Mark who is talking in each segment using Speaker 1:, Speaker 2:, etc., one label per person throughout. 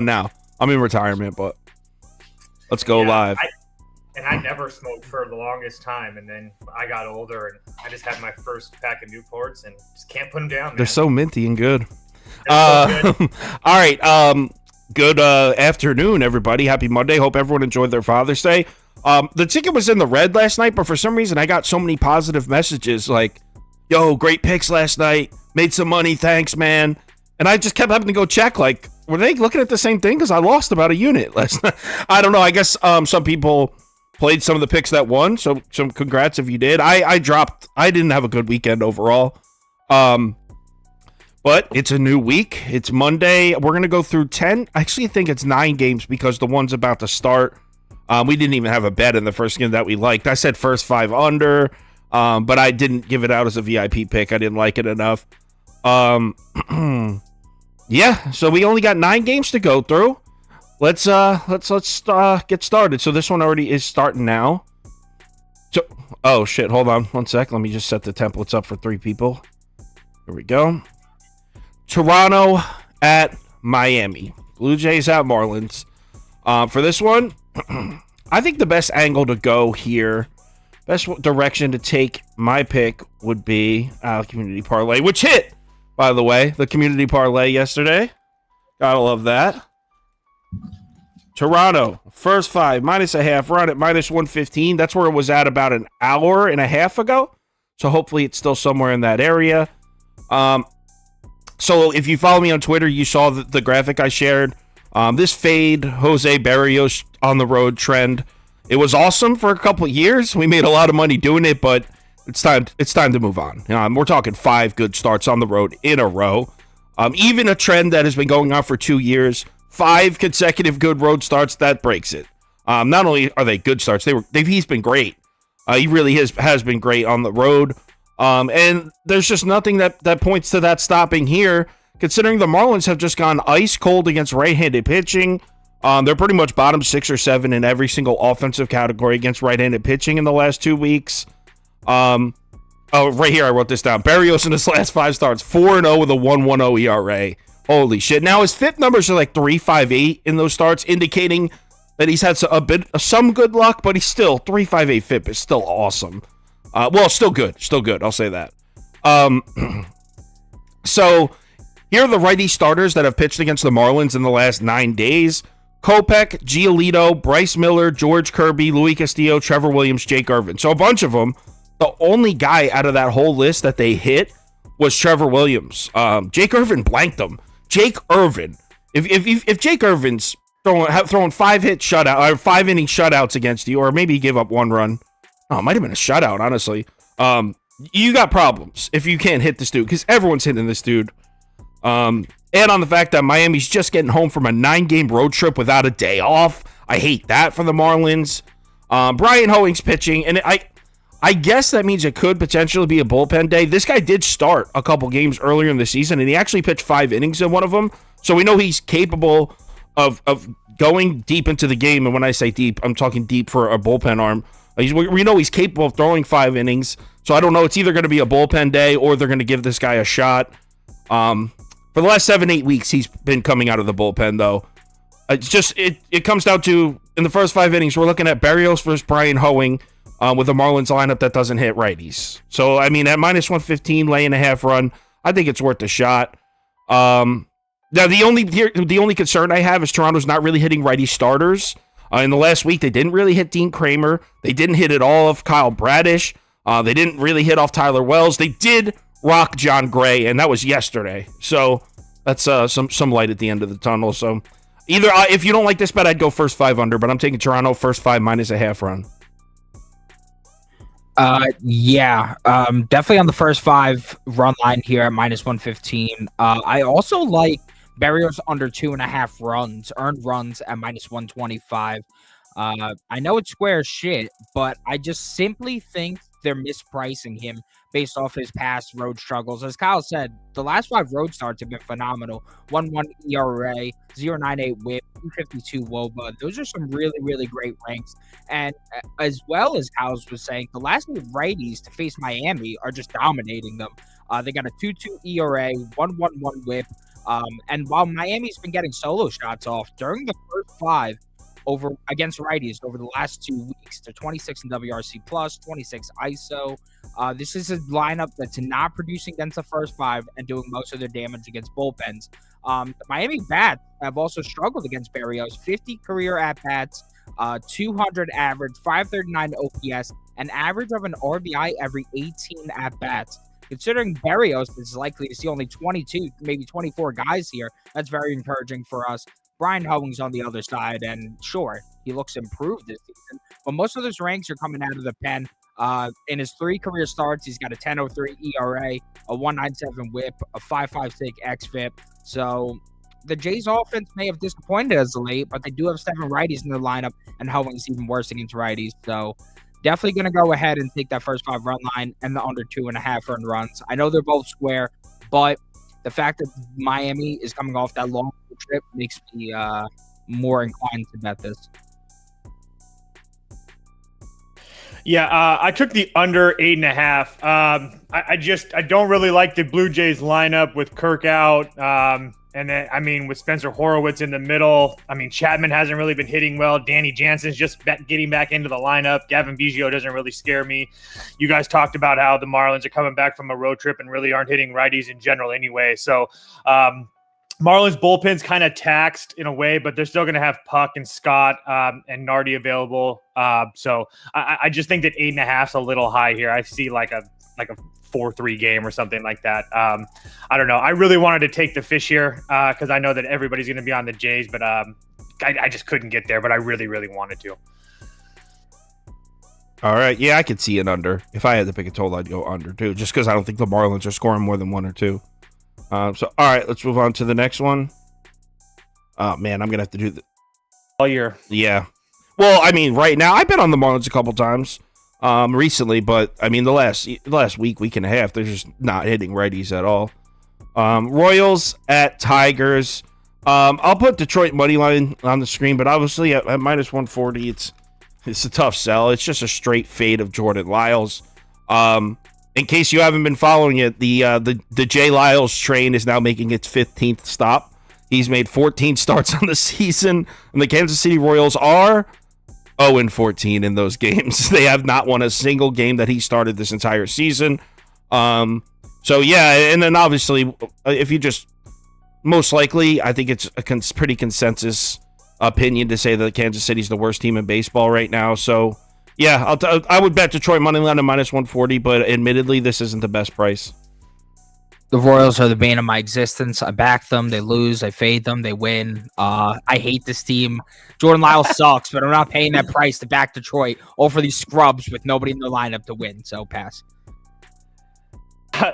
Speaker 1: now. I'm in retirement, but let's go live.
Speaker 2: I never smoked for the longest time, and then I got older, and I just had my first pack of Newports, and just can't put them down, man.
Speaker 1: They're so minty and good.
Speaker 2: So good.
Speaker 1: All right. Good afternoon, everybody. Happy Monday. Hope everyone enjoyed their Father's Day. The ticket was in the red last night, but for some reason I got so many positive messages like, yo, great picks last night. Made some money. Thanks, man. And I just kept having to go check, like, were they looking at the same thing? Because I lost about a unit last night. I don't know. I guess some people played some of the picks that won, so some congrats if you did. I dropped. I didn't have a good weekend overall. But it's a new week. It's Monday. We're going to go through 10. I actually think it's 9 games because the one's about to start. We didn't even have a bet in the first game that we liked. I said first 5 under, but I didn't give it out as a VIP pick. I didn't like it enough. Yeah, so we only got 9 games to go through. Let's get started. So this one already is starting now. So, oh shit, hold on 1 sec. Let me just set the templates up for 3 people. Here we go. Toronto at Miami. Blue Jays at Marlins. For this one, I think the best angle to go here, best direction to take my pick would be community parlay, which hit, by the way, the community parlay yesterday. Gotta love that. Toronto, first 5, -0.5. We're on at -115. That's where it was at about an hour and a half ago. So hopefully it's still somewhere in that area. So if you follow me on Twitter, you saw the graphic I shared. This fade Jose Barrios on the road trend. It was awesome for a couple of years. We made a lot of money doing it, but it's time to move on. We're talking 5 good starts on the road in a row. Even a trend that has been going on for 2 years, 5 consecutive good road starts, that breaks it. Not only are they good starts, he's been great. He really has been great on the road. And there's just nothing that points to that stopping here, considering the Marlins have just gone ice cold against right-handed pitching. They're pretty much bottom 6 or 7 in every single offensive category against right-handed pitching in the last 2 weeks. Right here, I wrote this down. Barrios in his last 5 starts, 4-0 with a 1.10 ERA. Holy shit. Now, his FIP numbers are like 3.58 in those starts, indicating that he's had some good luck, but he's still, 3.58 FIP is still awesome. Well, still good. I'll say that. So, here are the righty starters that have pitched against the Marlins in the last 9 days. Kopech, Giolito, Bryce Miller, George Kirby, Luis Castillo, Trevor Williams, Jake Irvin. So, a bunch of them. The only guy out of that whole list that they hit was Trevor Williams. Jake Irvin blanked them. Jake Irvin. If Jake Irvin's throwing 5 inning shutouts against you, or maybe he gave up 1 run. Oh, it might have been a shutout, honestly. You got problems if you can't hit this dude, because everyone's hitting this dude. And on the fact that Miami's just getting home from a 9-game road trip without a day off. I hate that for the Marlins. Brian Hoeing's pitching, and I guess that means it could potentially be a bullpen day. This guy did start a couple games earlier in the season, and he actually pitched 5 innings in one of them. So we know he's capable of going deep into the game. And when I say deep, I'm talking deep for a bullpen arm. We know he's capable of throwing 5 innings. So I don't know. It's either going to be a bullpen day or they're going to give this guy a shot. For the last 7-8 weeks, he's been coming out of the bullpen, though. It's just, it comes down to, in the first 5 innings, we're looking at Barrios versus Brian Hoeing. With a Marlins lineup that doesn't hit righties. So, I mean, at -115, laying a half run, I think it's worth a shot. Now, the only concern I have is Toronto's not really hitting righty starters. In the last week, they didn't really hit Dean Kramer. They didn't hit at all of Kyle Bradish. They didn't really hit off Tyler Wells. They did rock John Gray, and that was yesterday. So, that's some light at the end of the tunnel. So, either if you don't like this bet, I'd go first 5 under, but I'm taking Toronto first 5 -0.5 run.
Speaker 3: Definitely on the first 5 run line here at -115. I also like Barrios under 2.5 runs, earned runs at -125. I know it's square shit, but I just simply think they're mispricing him based off his past road struggles. As Kyle said, the last 5 road starts have been phenomenal. 1.1 ERA, 0.98 WHIP, 252 WOBA. Those are some really, really great ranks. And as well as Kyle was saying, the last 2 righties to face Miami are just dominating them. They got a 2.2 ERA, 1.11 WHIP, And while Miami's been getting solo shots off during the first 5 over against righties over the last 2 weeks, they're 26 in WRC plus, 26 ISO. This is a lineup that's not producing against the first 5 and doing most of their damage against bullpens. The Miami bats have also struggled against Berrios. 50 career at bats, 200 average, 539 OPS, an average of an RBI every 18 at bats. Considering Berrios is likely to see only 22, maybe 24 guys here, that's very encouraging for us. Brian Hoeing's on the other side, and sure, he looks improved this season, but most of those ranks are coming out of the pen. In his 3 career starts, he's got a 10.03 ERA, a 1.97 WHIP, a 5.56 xFIP. So the Jays' offense may have disappointed as of late, but they do have 7 righties in their lineup, and Hoeing's even worse against righties. So definitely going to go ahead and take that first 5 run line and the under 2.5 earned runs. I know they're both square, but the fact that Miami is coming off that long trip makes me more inclined to bet this.
Speaker 4: Yeah, I took the under 8.5. I don't really like the Blue Jays lineup with Kirk out. And then, with Spencer Horowitz in the middle, Chapman hasn't really been hitting well. Danny Jansen's just getting back into the lineup. Gavin Biggio doesn't really scare me. You guys talked about how the Marlins are coming back from a road trip and really aren't hitting righties in general anyway. So, Marlins bullpen's kind of taxed in a way, but they're still going to have Puck and Scott and Nardi available. So I just think that 8.5 is a little high here. I see like a 4-3 game or something like that. I don't know. I really wanted to take the fish here because I know that everybody's going to be on the Jays, but I just couldn't get there, but I really, really wanted to.
Speaker 1: All right. Yeah, I could see an under. If I had to pick a total, I'd go under too, just because I don't think the Marlins are scoring more than 1 or 2. All right, let's move on to the next one. Oh, man, I'm going to have to do
Speaker 4: all year.
Speaker 1: Yeah. Well, right now, I've been on the Marlins a couple times recently, but, the last week and a half, they're just not hitting righties at all. Royals at Tigers. I'll put Detroit money line on the screen, but obviously at minus 140, it's a tough sell. It's just a straight fade of Jordan Lyles. In case you haven't been following it, the Jay Lyles train is now making its 15th stop. He's made 14 starts on the season, and the Kansas City Royals are 0-14 in those games. They have not won a single game that he started this entire season. So yeah, and then obviously, if you just most likely, I think it's a pretty consensus opinion to say that Kansas City's the worst team in baseball right now. So. Yeah, I would bet Detroit money line at minus 140, but admittedly, this isn't the best price.
Speaker 3: The Royals are the bane of my existence. I back them. They lose. I fade them. They win. I hate this team. Jordan Lyles sucks, but I'm not paying that price to back Detroit or for these scrubs with nobody in their lineup to win. So pass.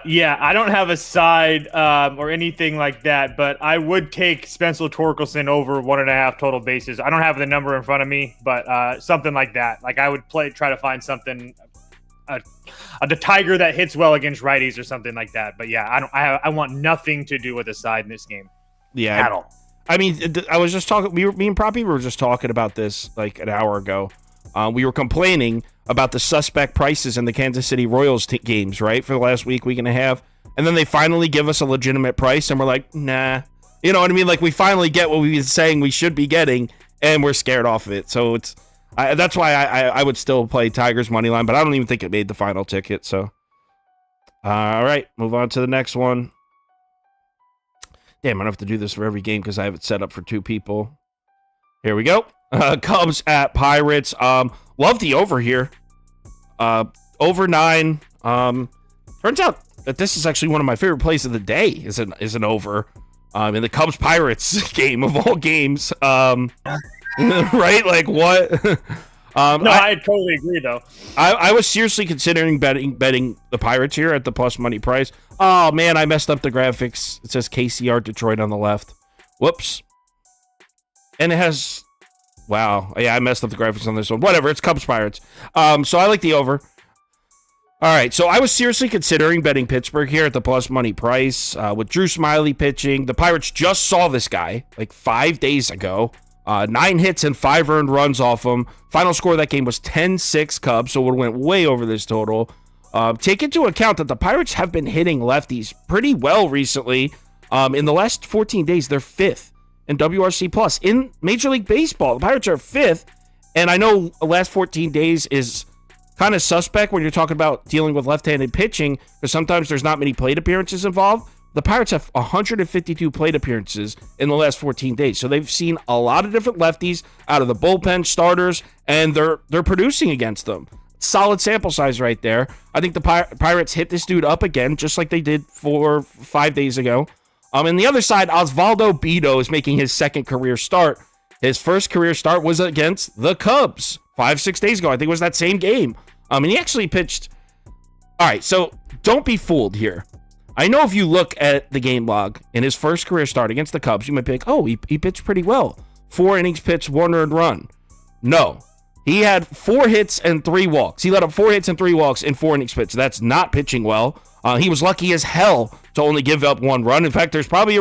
Speaker 4: Yeah, I don't have a side or anything like that, but I would take Spencer Torkelson over 1.5 total bases. I don't have the number in front of me, but something like that. Like I would try to find something, the Tiger that hits well against righties or something like that. But yeah, I want nothing to do with a side in this game.
Speaker 1: Yeah,
Speaker 4: at all.
Speaker 1: I was just talking. Me and Proppy were just talking about this like an hour ago. We were complaining about the suspect prices in the Kansas City Royals games, right, for the last week and a half. And then they finally give us a legitimate price, and we're like, nah. You know what I mean? Like, we finally get what we've been saying we should be getting, and we're scared off of it. So that's why I would still play Tigers money line, but I don't even think it made the final ticket. So, all right, move on to the next one. Damn, I don't have to do this for every game because I have it set up for 2 people. Here we go. Cubs at Pirates. Love the over here. Over 9. Turns out that this is actually one of my favorite plays of the day. Is an over. In the Cubs Pirates game of all games. Right? Like what?
Speaker 4: No, I totally agree though.
Speaker 1: I was seriously considering betting the Pirates here at the plus money price. Oh man, I messed up the graphics. It says KCR Detroit on the left. Whoops. And it has. Wow. Yeah, I messed up the graphics on this one. Whatever. It's Cubs Pirates. So I like the over. All right. So I was seriously considering betting Pittsburgh here at the plus money price with Drew Smyly pitching. The Pirates just saw this guy like 5 days ago. 9 hits and 5 earned runs off him. Final score of that game was 10-6 Cubs, so it went way over this total. Take into account that the Pirates have been hitting lefties pretty well recently. In the last 14 days, they're 5th in WRC plus in Major League Baseball. The Pirates are 5th, and I know the last 14 days is kind of suspect when you're talking about dealing with left-handed pitching, because sometimes there's not many plate appearances involved. The Pirates have 152 plate appearances in the last 14 days, so they've seen a lot of different lefties out of the bullpen starters, and they're producing against them. Solid sample size right there. I think the Pirates hit this dude up again, just like they did 4 or 5 days ago. And the other side, Osvaldo Bido is making his second career start. His first career start was against the Cubs 5-6 days ago. I think it was that same game. And he actually pitched. All right, so don't be fooled here. I know if you look at the game log in his first career start against the Cubs, you might be like, oh, he pitched pretty well. 4 innings pitched, 1 earned run. No. He had 4 hits and 3 walks. He let up 4 hits and 3 walks in 4 innings pitched. That's not pitching well. He was lucky as hell to only give up 1 run. In fact, that's probably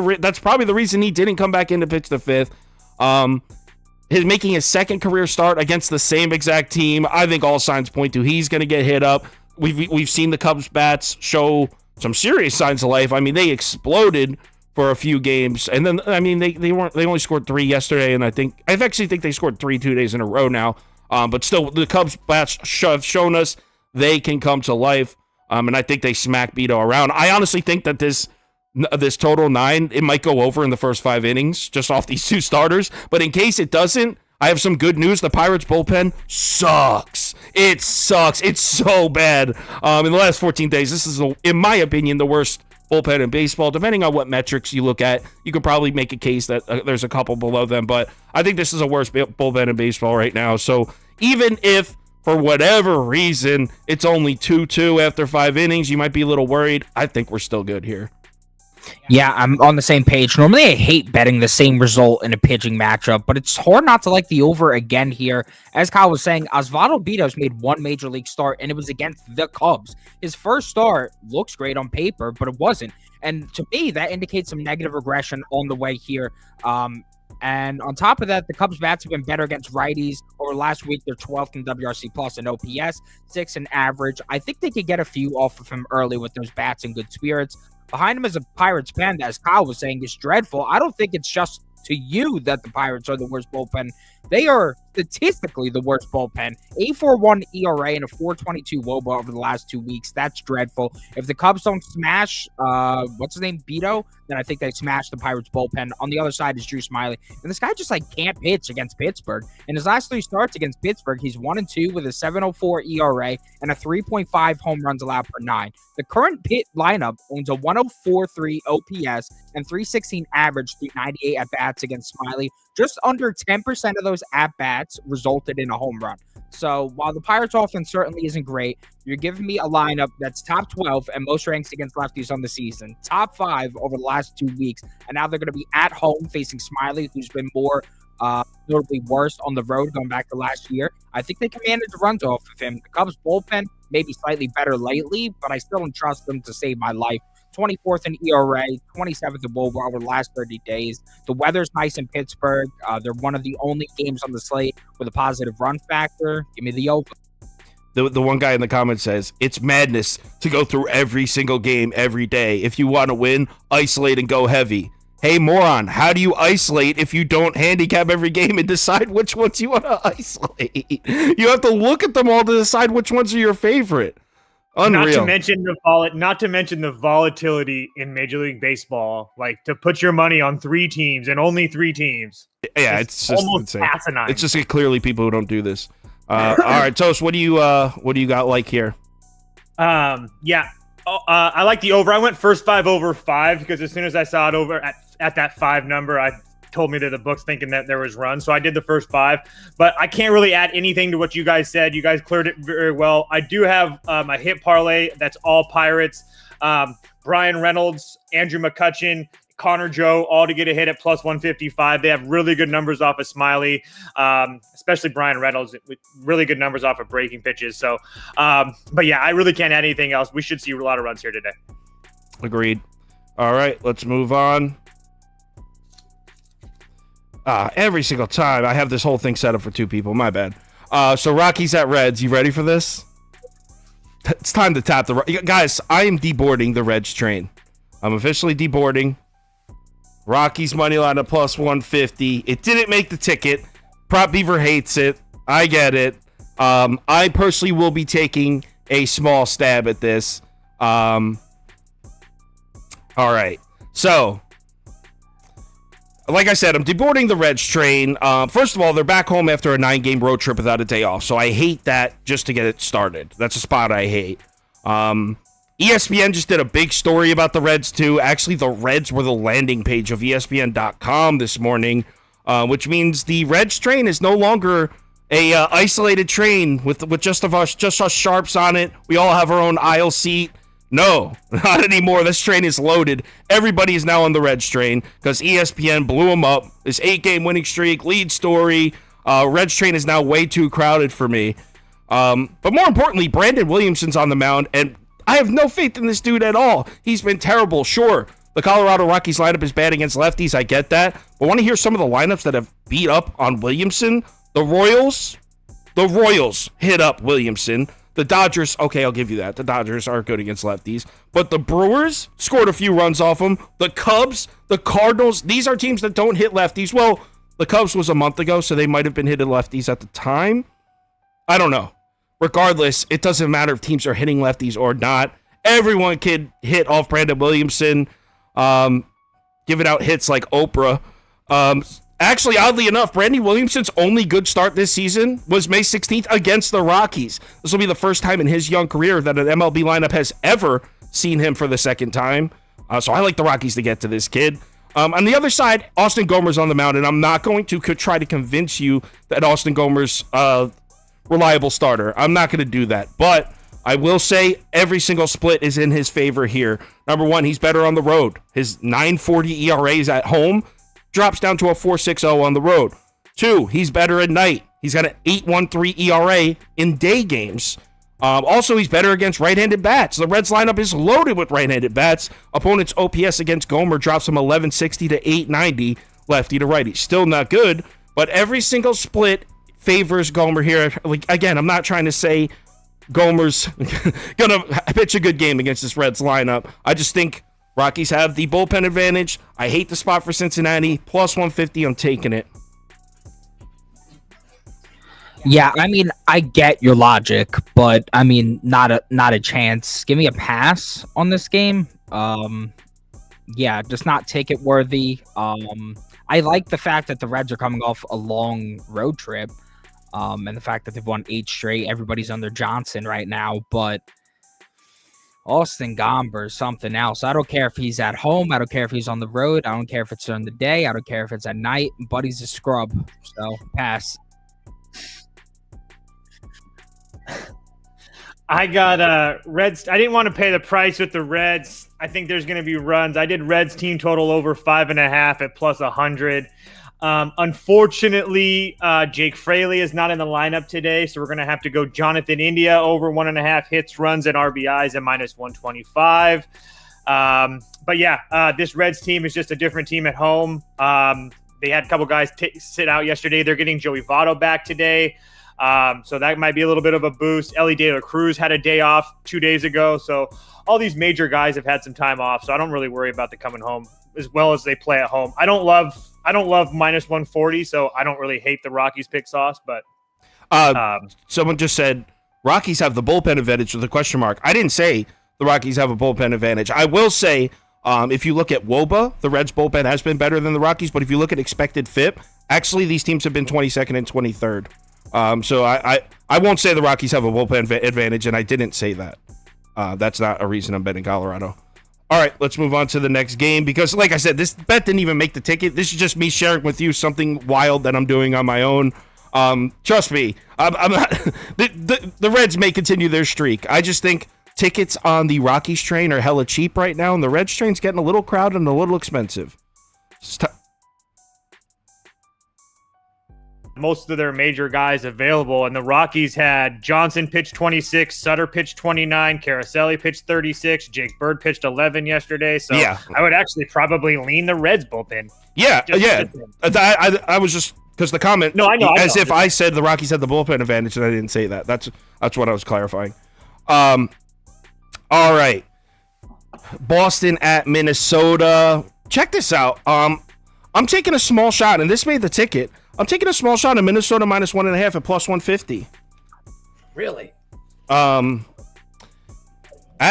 Speaker 1: the reason he didn't come back in to pitch the 5th. Making his second career start against the same exact team. I think all signs point to he's going to get hit up. We've seen the Cubs bats show some serious signs of life. I mean, they exploded for a few games, and then they only scored 3 yesterday, and I actually think they scored 3 2 days in a row now. But still, the Cubs bats have shown us they can come to life. And I think they smack Bido around. I honestly think that this total 9, it might go over in the first 5 innings just off these 2 starters. But in case it doesn't, I have some good news. The Pirates bullpen sucks. It sucks. It's so bad. In the last 14 days, this is, in my opinion, the worst bullpen in baseball. Depending on what metrics you look at, you could probably make a case that there's a couple below them. But I think this is the worst bullpen in baseball right now. So even if, for whatever reason, it's only 2-2 after 5 innings, you might be a little worried. I think we're still good here.
Speaker 3: Yeah, I'm on the same page. Normally, I hate betting the same result in a pitching matchup, but it's hard not to like the over again here. As Kyle was saying, Osvaldo Bido's made 1 major league start, and it was against the Cubs. His first start looks great on paper, but it wasn't. And to me, that indicates some negative regression on the way here. And on top of that, the Cubs bats have been better against righties. Over last week, they're 12th in WRC plus and OPS, 6th in average. I think they could get a few off of him early with those bats and good spirits. Behind him is a Pirates pen that, as Kyle was saying, is dreadful. I don't think it's just to you that the Pirates are the worst bullpen. They are statistically the worst bullpen. 8.41 ERA and a 4.22 WOBA over the last 2 weeks. That's dreadful. If the Cubs don't smash, what's his name, Bido, then I think they smash the Pirates bullpen. On the other side is Drew Smiley. And this guy just can't pitch against Pittsburgh. In his last 3 starts against Pittsburgh, he's 1-2 with a 7.04 ERA and a 3.5 home runs allowed per 9. The current pit lineup owns a 1.043 OPS and 3.16 average through 98 at-bats against Smiley. Just under 10% of those at-bats resulted in a home run. So while the Pirates offense certainly isn't great, you're giving me a lineup that's top 12 and most ranks against lefties on the season, top 5 over the last 2 weeks, and now they're going to be at home facing Smiley, who's been more notably worse on the road going back to last year. I think they can manage runs off of him. The Cubs bullpen may be slightly better lately, but I still don't trust them to save my life. 24th in ERA, 27th in WOBA over the last 30 days. The weather's nice in Pittsburgh. They're one of the only games on the slate with a positive run factor. Give me the over.
Speaker 1: The one guy in the comments says, it's madness to go through every single game every day. If you want to win, isolate and go heavy. Hey, moron, how do you isolate if you don't handicap every game and decide which ones you want to isolate? You have to look at them all to decide which ones are your favorite. Unreal.
Speaker 4: Not to mention the volatility in Major League Baseball, to put your money on 3 teams and only 3 teams.
Speaker 1: Yeah, it's just
Speaker 4: almost
Speaker 1: insane.
Speaker 4: asinine.
Speaker 1: It's just clearly people who don't do this. All right, Toast, what do you got here?
Speaker 4: I like the over. I went first 5 over 5 because as soon as I saw it over at that 5 number, I told me to the books thinking that there was runs. So I did the first 5, but I can't really add anything to what you guys said. You guys cleared it very well. I do have a hit parlay that's all Pirates. Brian Reynolds, Andrew McCutchen, Connor Joe, all to get a hit at plus 155. They have really good numbers off of Smiley, especially Brian Reynolds with really good numbers off of breaking pitches. So, but yeah, I really can't add anything else. We should see a lot of runs here today.
Speaker 1: Agreed. All right, let's move on. Every single time I have this whole thing set up for 2 people. My bad. So Rockies at Reds. You ready for this? It's time to tap the guys. I am deboarding the Reds train. I'm officially deboarding. Rockies money line at plus 150. It didn't make the ticket. Prop Beaver hates it. I get it. I personally will be taking a small stab at this. All right. So, like I said, I'm deboarding the Reds train. First of all, they're back home after a 9-game road trip without a day off. So I hate that just to get it started. That's a spot I hate. ESPN just did a big story about the Reds too. Actually, the Reds were the landing page of ESPN.com this morning, which means the Reds train is no longer a isolated train with just us sharps on it. We all have our own aisle seat. No, not anymore. This train is loaded. Everybody is now on the Reds train because ESPN blew them up. This 8-game winning streak, lead story. Reds train is now way too crowded for me. But more importantly, Brandon Williamson's on the mound, and I have no faith in this dude at all. He's been terrible. Sure, the Colorado Rockies lineup is bad against lefties. I get that. But want to hear some of the lineups that have beat up on Williamson? The Royals hit up Williamson. The Dodgers, okay, I'll give you that. The Dodgers are good against lefties. But the Brewers scored a few runs off them. The Cubs, the Cardinals, these are teams that don't hit lefties. Well, the Cubs was a month ago, so they might have been hitting lefties at the time. I don't know. Regardless, it doesn't matter if teams are hitting lefties or not. Everyone can hit off Brandon Williamson, giving out hits like Oprah. Actually, oddly enough, Brandon Williamson's only good start this season was May 16th against the Rockies. This will be the first time in his young career that an MLB lineup has ever seen him for the second time. So I like the Rockies to get to this kid. On the other side, Austin Gomer's on the mound, and I'm not going to try to convince you that Austin Gomer's reliable starter. I'm not going to do that. But I will say every single split is in his favor here. Number one, he's better on the road. His 9.40 ERA is at home. Drops down to a 4.60 on the road. 2, he's better at night. He's got an 8.13 ERA in day games. Also, he's better against right-handed bats. The Reds lineup is loaded with right-handed bats. Opponent's OPS against Gomer drops from 1160 to 890, lefty to righty. Still not good, but every single split favors Gomer here. Like, again, I'm not trying to say Gomer's gonna pitch a good game against this Reds lineup. I just think Rockies have the bullpen advantage. I hate the spot for Cincinnati. Plus 150, I'm taking it.
Speaker 3: Yeah, I mean, I get your logic, but I mean, not a chance. Give me a pass on this game. Yeah, just not ticket worthy. I like the fact that the Reds are coming off a long road trip, and the fact that they've won 8 straight. Everybody's under Johnson right now, but Austin Gomber is something else. I don't care if he's at home. I don't care if he's on the road. I don't care if it's during the day. I don't care if it's at night. Buddy's a scrub. So, pass.
Speaker 4: I got Reds. I didn't want to pay the price with the Reds. I think there's going to be runs. I did Reds team total over 5.5 at plus 100. Unfortunately, Jake Fraley is not in the lineup today, so we're going to have to go Jonathan India over 1.5 hits, runs, and RBIs at minus 125. But yeah, this Reds team is just a different team at home. They had a couple guys sit out yesterday. They're getting Joey Votto back today. So that might be a little bit of a boost. Ellie De La Cruz had a day off 2 days ago. So all these major guys have had some time off. So I don't really worry about the coming home as well as they play at home. I don't love minus 140. So I don't really hate the Rockies pick sauce, but
Speaker 1: someone just said Rockies have the bullpen advantage with a question mark. I didn't say the Rockies have a bullpen advantage. I will say, if you look at WOBA, the Reds bullpen has been better than the Rockies, but if you look at expected FIP, actually these teams have been 22nd and 23rd. So I won't say the Rockies have a bullpen advantage, and I didn't say that. That's not a reason I'm betting Colorado. All right, let's move on to the next game because, like I said, this bet didn't even make the ticket. This is just me sharing with you something wild that I'm doing on my own. Trust me, I'm not. The Reds may continue their streak. I just think tickets on the Rockies train are hella cheap right now, and the Reds train's getting a little crowded and a little expensive.
Speaker 4: Most of their major guys available, and the Rockies had Johnson pitched 26, Sutter pitched 29, Caroselli pitched 36, Jake Bird pitched 11 yesterday. So yeah, I would actually probably lean the Reds bullpen.
Speaker 1: Yeah. I was just because the comment, I know. If I said the Rockies had the bullpen advantage, and I didn't say that. That's what I was clarifying. All right, Boston at Minnesota. check this out. I'm taking a small shot, and this made the ticket. I'm taking a small shot in Minnesota minus 1.5 at plus 150.
Speaker 2: Really?
Speaker 1: At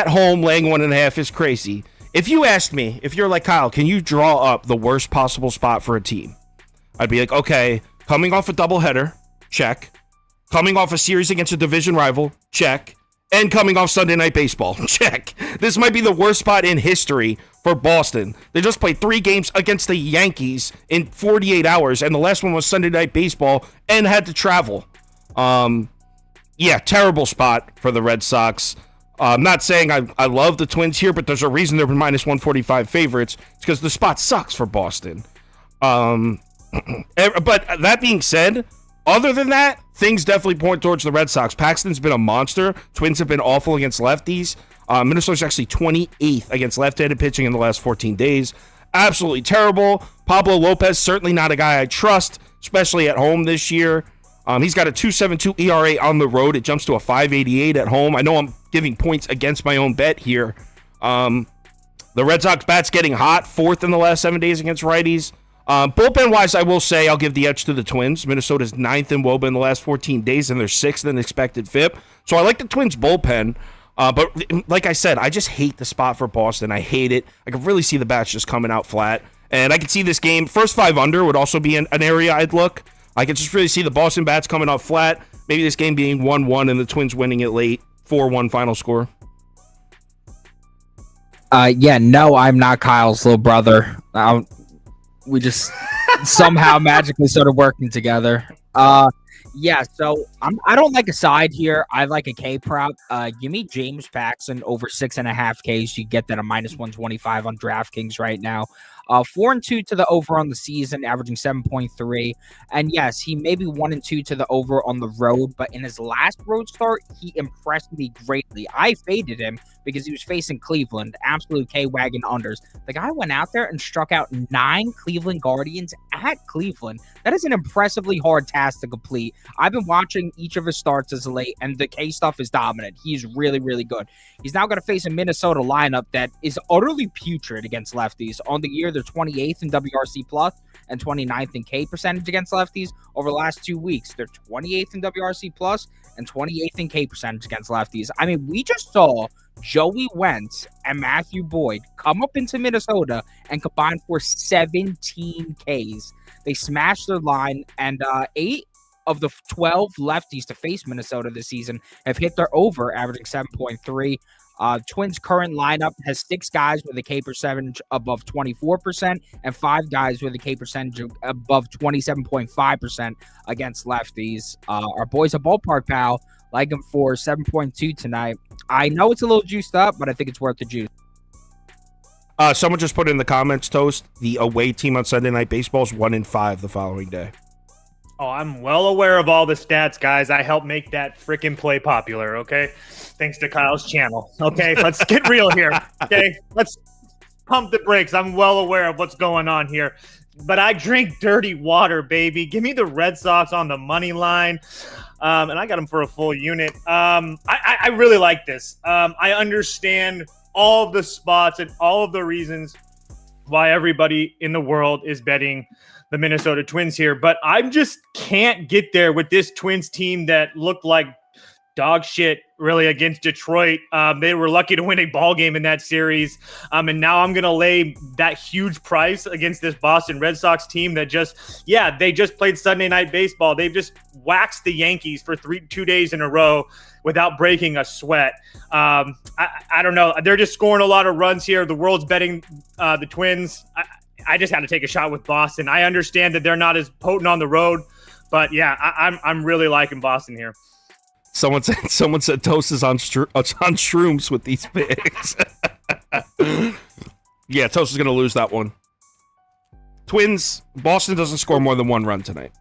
Speaker 1: home, laying 1.5 is crazy. If you asked me, if you're like, Kyle, can you draw up the worst possible spot for a team? I'd be like, okay, coming off a doubleheader, check. Coming off a series against a division rival, check. And coming off Sunday Night Baseball, check. This might be the worst spot in history for Boston. They just played 3 games against the Yankees in 48 hours, and the last one was Sunday Night Baseball and had to travel. Yeah, terrible spot for the Red Sox. I'm not saying I love the Twins here, but there's a reason they're minus 145 favorites. It's because the spot sucks for Boston. But that being said, other than that, things definitely point towards the Red Sox. Paxton's been a monster. Twins have been awful against lefties. Minnesota's actually 28th against left-handed pitching in the last 14 days. Absolutely terrible. Pablo Lopez, certainly not a guy I trust, especially at home this year. He's got a 2.72 ERA on the road. It jumps to a 5.88 at home. I know I'm giving points against my own bet here. The Red Sox bat's getting hot, 4th in the last 7 days against righties. Bullpen-wise, I will say I'll give the edge to the Twins. Minnesota's 9th in WOBA in the last 14 days, and they're 6th in expected FIP. So I like the Twins' bullpen. But like I said, I just hate the spot for Boston. I hate it. I can really see the bats just coming out flat. And I could see this game, first 5 under would also be an area I'd look. I could just really see the Boston bats coming out flat. Maybe this game being 1-1 and the Twins winning it late. 4-1 final score.
Speaker 3: Yeah, no, I'm not Kyle's little brother. We just somehow magically started working together. Yeah, so I don't like a side here. I like a K prop. Give me James Paxton over 6.5 Ks. You get that at minus 125 on DraftKings right now. 4-2 to the over on the season, averaging 7.3. And yes, he may be 1-2 to the over on the road, but in his last road start, he impressed me greatly. I faded him because he was facing Cleveland, absolute K-Wagon unders. The guy went out there and struck out 9 Cleveland Guardians at Cleveland. That is an impressively hard task to complete. I've been watching each of his starts as of late, and the K stuff is dominant. He's really, really good. He's now going to face a Minnesota lineup that is utterly putrid against lefties. On the year, they're 28th in WRC plus and 29th in K percentage against lefties. Over the last 2 weeks, they're 28th in WRC plus and 28th in K percentage against lefties. I mean, we just saw Joey Wentz and Matthew Boyd come up into Minnesota and combine for 17 Ks. They smashed their line, and 8 of the 12 lefties to face Minnesota this season have hit their over, averaging 7.3. Twins' current lineup has 6 guys with a K percentage above 24% and 5 guys with a K percentage above 27.5% against lefties. Our boys at Ballpark Pal like him for 7.2 tonight. I know it's a little juiced up, but I think it's worth the juice.
Speaker 1: Someone just put in the comments, Toast, the away team on Sunday Night Baseball is 1-5 the following day.
Speaker 4: Oh, I'm well aware of all the stats, guys. I helped make that freaking play popular, okay? Thanks to Kyle's channel. Okay, let's get real here. Okay, let's pump the brakes. I'm well aware of what's going on here. But I drink dirty water, baby. Give me the Red Sox on the money line. And I got them for a full unit. I really like this. I understand all of the spots and all of the reasons why everybody in the world is betting the Minnesota Twins here, but I just can't get there with this Twins team that looked like dog shit really against Detroit. They were lucky to win a ball game in that series. And now I'm going to lay that huge price against this Boston Red Sox team that they just played Sunday Night Baseball. They've just waxed the Yankees for 2 days in a row without breaking a sweat. I don't know. They're just scoring a lot of runs here. The world's betting the Twins. I just had to take a shot with Boston. I understand that they're not as potent on the road, but yeah, I'm really liking Boston here.
Speaker 1: Someone said Toast is on shrooms with these picks. Yeah, Toast is going to lose that one. Twins, Boston doesn't score more than 1 run tonight.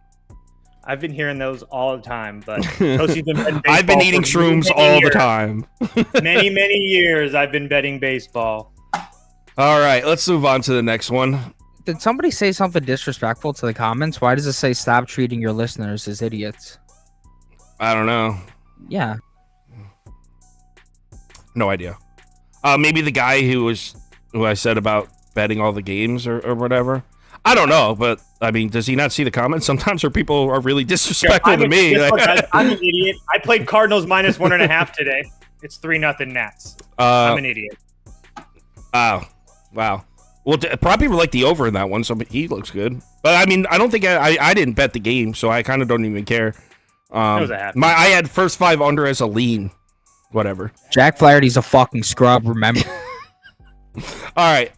Speaker 4: I've been hearing those all the time, but Toasty's been betting baseball.
Speaker 1: I've been eating shrooms all the time.
Speaker 4: Many years I've been betting baseball.
Speaker 1: All right, let's move on to the next one.
Speaker 3: Did somebody say something disrespectful to the comments? Why does it say stop treating your listeners as idiots?
Speaker 1: I don't know.
Speaker 3: Yeah.
Speaker 1: No idea. Maybe the guy who I said about betting all the games or whatever. I don't know, but I mean, does he not see the comments sometimes where people are really disrespectful to me?
Speaker 4: I'm an idiot. I played Cardinals minus 1.5 today. It's 3-0 Nats. I'm an idiot.
Speaker 1: Wow. Well, probably like the over in that one, so he looks good. But I mean, I don't think I didn't bet the game, so I kind of don't even care. I had first 5 under as a lean. Whatever.
Speaker 3: Jack Flaherty's a fucking scrub, remember?
Speaker 1: All right.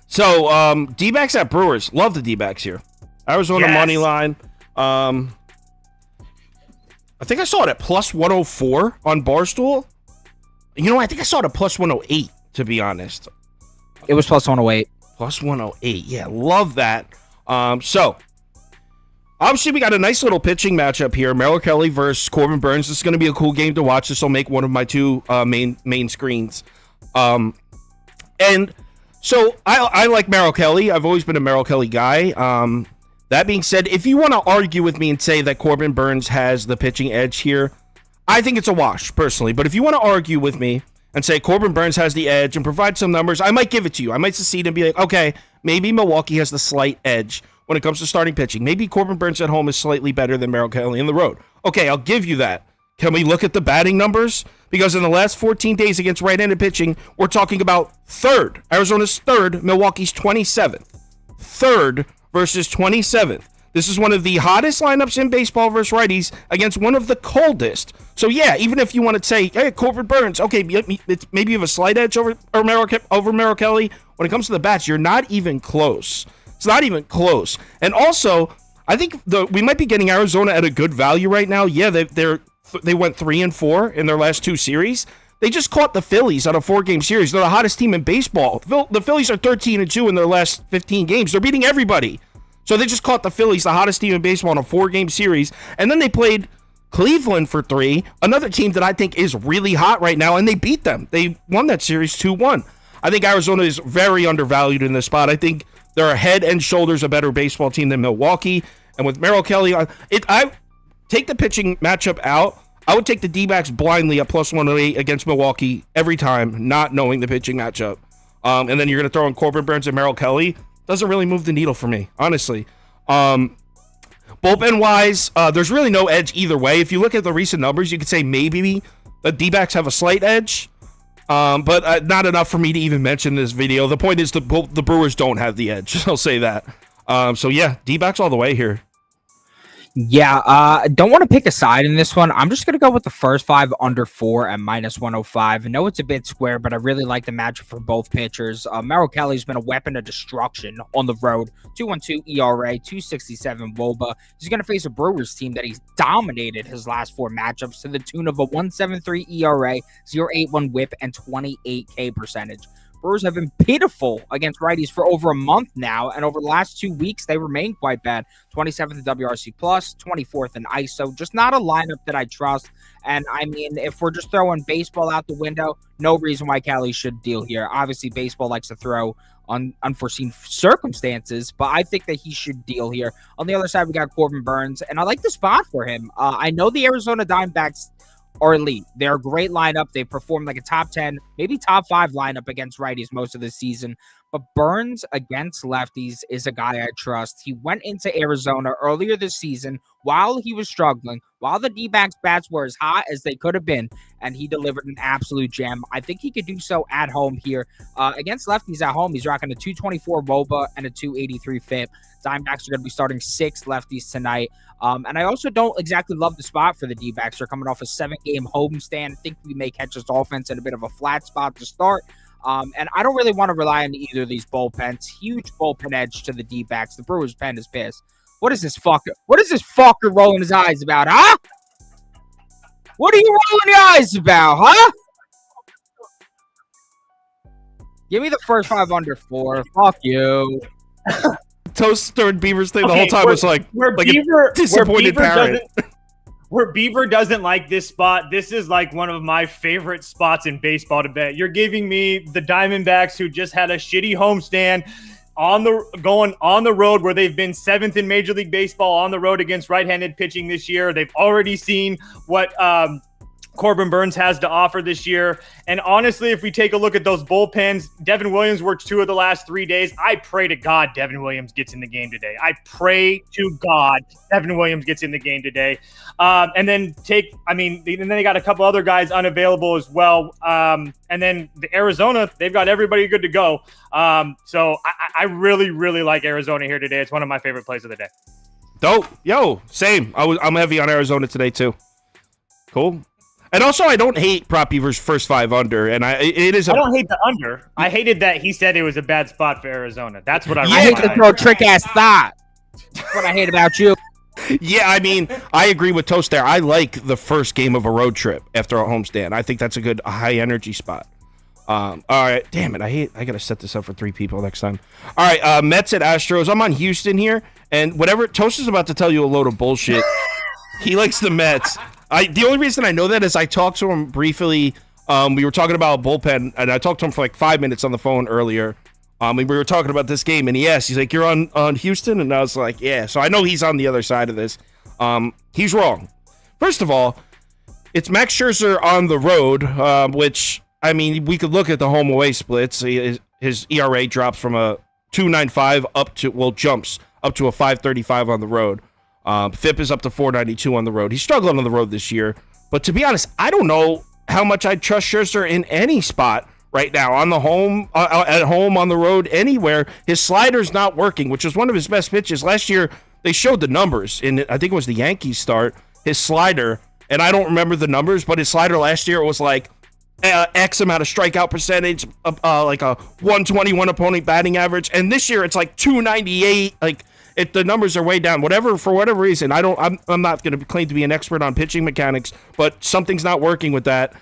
Speaker 1: So D-backs at Brewers. Love the D-backs here. Arizona money line. I think I saw it at plus 104 on Barstool. You know, I think I saw it at plus 108, to be honest.
Speaker 3: It was plus 108.
Speaker 1: Plus 108. Yeah, love that. So, obviously, we got a nice little pitching matchup here. Merrill Kelly versus Corbin Burns. This is going to be a cool game to watch. This will make one of my 2 main screens. And so, I like Merrill Kelly. I've always been a Merrill Kelly guy. That being said, if you want to argue with me and say that Corbin Burns has the pitching edge here, I think it's a wash, personally. But if you want to argue with me and say Corbin Burns has the edge and provide some numbers, I might give it to you. I might secede and be like, okay, maybe Milwaukee has the slight edge when it comes to starting pitching. Maybe Corbin Burns at home is slightly better than Merrill Kelly on the road. Okay, I'll give you that. Can we look at the batting numbers? Because in the last 14 days against right-handed pitching, we're talking about 3rd. Arizona's 3rd, Milwaukee's 27th. 3rd versus 27th. This is one of the hottest lineups in baseball versus righties against one of the coldest. So yeah, even if you want to say, hey, Corbin Burns, okay, maybe you have a slight edge over Merrill Kelly. When it comes to the bats, you're not even close. It's not even close. And also, I think we might be getting Arizona at a good value right now. Yeah, they went 3-4 in their last 2 series. They just caught the Phillies on a 4-game series. They're the hottest team in baseball. The Phillies are 13-2 in their last 15 games. They're beating everybody. So they just caught the Phillies, the hottest team in baseball, on a 4-game series. And then they played Cleveland for 3, another team that I think is really hot right now, and they beat them. They won that series 2-1. I think Arizona is very undervalued in this spot. I think they're head and shoulders a better baseball team than Milwaukee. And with Merrill Kelly on it, I take the pitching matchup out. I would take the D-backs blindly at plus 108 against Milwaukee every time, not knowing the pitching matchup. And then you're going to throw in Corbin Burns and Merrill Kelly. Doesn't really move the needle for me, honestly. Bullpen-wise, there's really no edge either way. If you look at the recent numbers, you could say maybe the D-backs have a slight edge, but not enough for me to even mention this video. The point is the Brewers don't have the edge. I'll say that. So yeah, D-backs all the way here.
Speaker 3: Yeah, don't want to pick a side in this one. I'm just going to go with the first 5 under 4 at minus 105. I know it's a bit square, but I really like the matchup for both pitchers. Merrill Kelly's been a weapon of destruction on the road. 2.12 ERA, 2.67 WOBA. He's going to face a Brewers team that he's dominated his last 4 matchups to the tune of a 1.73 ERA, 0.81 WHIP, and 28 K percentage. Brewers have been pitiful against righties for over a month now, and over the last 2 weeks, they remain quite bad. 27th in WRC+, 24th in ISO. Just not a lineup that I trust. And, I mean, if we're just throwing baseball out the window, no reason why Kelly should deal here. Obviously, baseball likes to throw on unforeseen circumstances, but I think that he should deal here. On the other side, we got Corbin Burns, and I like the spot for him. I know the Arizona Diamondbacks are elite. They're a great lineup. They performed like a top 10, maybe top 5 lineup against righties most of the season. But Burns against lefties is a guy I trust. He went into Arizona earlier this season while he was struggling, while the D-backs bats were as hot as they could have been, and he delivered an absolute gem. I think he could do so at home here. Against lefties at home, he's rocking a 224 WOBA and a 283 FIP. Diamondbacks are going to be starting 6 lefties tonight. And I also don't exactly love the spot for the D-backs. They're coming off a 7-game homestand. I think we may catch this offense in a bit of a flat spot to start. And I don't really want to rely on either of these bullpens. Huge bullpen edge to the D-backs. The Brewers pen is pissed. What is this fucker? What is this fucker rolling his eyes about, huh? What are you rolling your eyes about, huh? Give me the first 5 under 4. Fuck you.
Speaker 1: Toaster and Beaver's thing the whole time was like a disappointed parent.
Speaker 4: Where Beaver doesn't like this spot, this is like one of my favorite spots in baseball to bet. You're giving me the Diamondbacks, who just had a shitty homestand, going on the road, where they've been 7th in Major League Baseball on the road against right-handed pitching this year. They've already seen what Corbin Burns has to offer this year. And honestly, if we take a look at those bullpens, Devin Williams worked 2 of the last 3 days. I pray to God Devin Williams gets in the game today. I pray to God Devin Williams gets in the game today. And then they got a couple other guys unavailable as well. And then the Arizona, they've got everybody good to go. So I really, really like Arizona here today. It's one of my favorite plays of the day.
Speaker 1: Dope. Yo, same. I'm heavy on Arizona today too. Cool. And also, I don't hate Prop Beaver's first 5 under, and I don't
Speaker 4: hate the under. I hated that he said it was a bad spot for Arizona. That's what I
Speaker 3: hate to throw trick ass thought. That's what I hate about you.
Speaker 1: Yeah, I mean, I agree with Toast there. I like the first game of a road trip after a homestand. I think that's a good high energy spot. All right, damn it. I gotta set this up for 3 people next time. All right, Mets at Astros. I'm on Houston here, and whatever Toast is about to tell you a load of bullshit. He likes the Mets. The only reason I know that is I talked to him briefly. We were talking about a bullpen, and I talked to him for like 5 minutes on the phone earlier. And we were talking about this game, and he's like, "You're on Houston," and I was like, "Yeah." So I know he's on the other side of this. He's wrong. First of all, it's Max Scherzer on the road, which I mean, we could look at the home away splits. His ERA drops from a 2.95 jumps up to a 5.35 on the road. FIP is up to 4.92 on the road. He's struggling on the road this year. But to be honest, I don't know how much I'd trust Scherzer in any spot right now. On the home, at home, on the road, anywhere. His slider's not working, which is one of his best pitches. Last year, they showed the numbers. I think it was the Yankees start. His slider, and I don't remember the numbers, but his slider last year was like X amount of strikeout percentage, like a 121 opponent batting average. And this year, it's like 298, like... the numbers are way down. For whatever reason, I'm not going to claim to be an expert on pitching mechanics, but something's not working with that.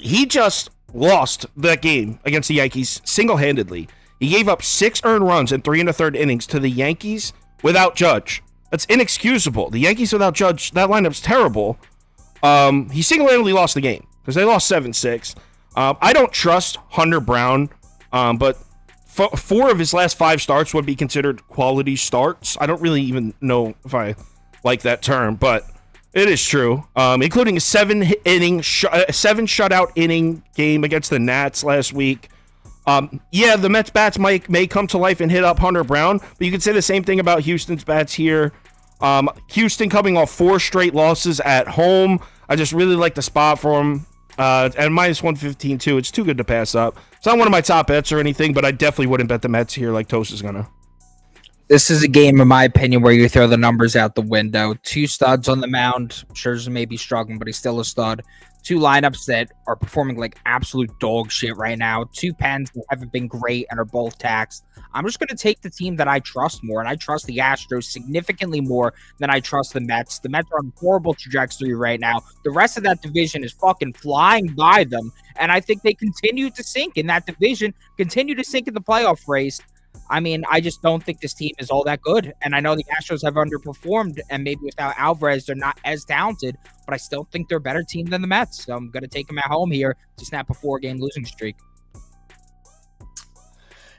Speaker 1: He just lost that game against the Yankees single-handedly. He gave up 6 earned runs in 3 1/3 innings to the Yankees without Judge. That's inexcusable. The Yankees without Judge, that lineup's terrible. He single-handedly lost the game because they lost 7-6. I don't trust Hunter Brown, but 4 of his last 5 starts would be considered quality starts. I don't really even know if I like that term, but it is true. Including a 7 shutout inning game against the Nats last week. The Mets bats may come to life and hit up Hunter Brown, but you could say the same thing about Houston's bats here. Houston coming off 4 straight losses at home. I just really like the spot for him. And minus 115 too. It's too good to pass up. It's not one of my top bets or anything, but I definitely wouldn't bet the Mets here like Toast is gonna.
Speaker 3: This is a game, in my opinion, where you throw the numbers out the window. 2 studs on the mound. Scherzer may be struggling, but he's still a stud. 2 lineups that are performing like absolute dog shit right now. 2 pens that haven't been great and are both taxed. I'm just going to take the team that I trust more, and I trust the Astros significantly more than I trust the Mets. The Mets are on a horrible trajectory right now. The rest of that division is fucking flying by them, and I think they continue to sink in that division, continue to sink in the playoff race. I mean, I just don't think this team is all that good, and I know the Astros have underperformed, and maybe without Alvarez, they're not as talented, but I still think they're a better team than the Mets, so I'm going to take them at home here to snap a 4-game losing streak.